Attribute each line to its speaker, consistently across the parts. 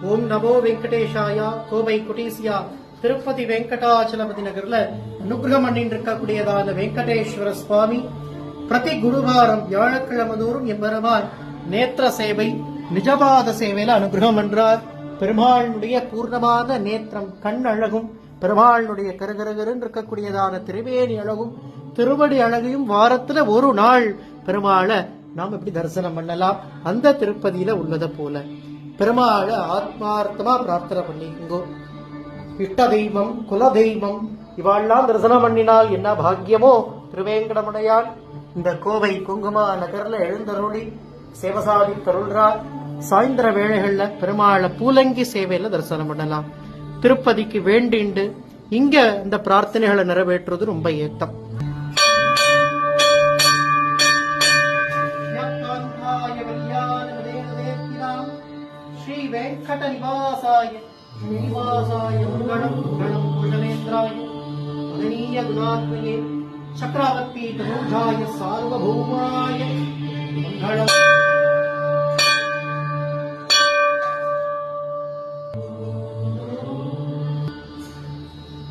Speaker 1: ஓம் நமோ வெங்கடேஷாயா. கோவை குட்டீசியா திருப்பதி வெங்கடாச்சலபதி நகர்ல அனுகிரகம் பண்ணிட்டு இருக்கக்கூடியதான வெங்கடேஸ்வர சுவாமி பிரதி குருவாரம் வியாழக்கிழமை தோறும் எம்பெருமான் நேத்திர சேவை நிஜபாத சேவையில அனுகிரகம் பண்றார். பெருமாளுடைய பூர்ணமான நேத்திரம் கண் அழகும் பெருமாளுடைய கருகருகருன்னு இருக்கக்கூடியதான திருவேணி அழகும் திருவடி அழகையும் வாரத்துல ஒரு நாள் பெருமாளை நாம் எப்படி தரிசனம் பண்ணலாம். அந்த திருப்பதியில உள்ளத போல பெருமாளை ஆத்மார்த்தமா பிரார்த்தனை பண்ணிக்கோ. இஷ்ட தெய்வம் குல தெய்வம் இவாள்லாம் தரிசனம் பண்ணினால் என்ன பாக்கியமோ. திருவேங்கடமுடையான் இந்த கோவை குங்குமா நகர்ல எழுந்தருளி சேவசாதி தருள்றார். சாயந்தர வேளைகள்ல பெருமாளை பூலங்கி சேவையில தரிசனம் பண்ணலாம். திருப்பதிக்கு வேண்டிண்டு இங்க இந்த பிரார்த்தனைகளை நிறைவேற்றுவது ரொம்ப ஏத்தம். ஸ்ரீ வெங்கட நிவாசாய ஸ்ரீனிவாசாய மங்களம் மங்களம் குஷலேந்திராய மதனீய குணாத்மயே சக்கரவர்த்தி தனூஜாய சார்வபௌமாய மங்களம்.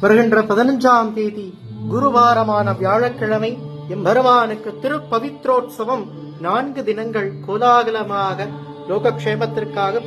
Speaker 1: வருகின்ற 15ஆம் தேதி குருவாரமான வியாழக்கிழமை எம்பெருமானுக்கு திருப்பவித்ரோத்சவம் 4 தினங்கள் கோலாகலமாக லோகக்ஷேமத்திற்காக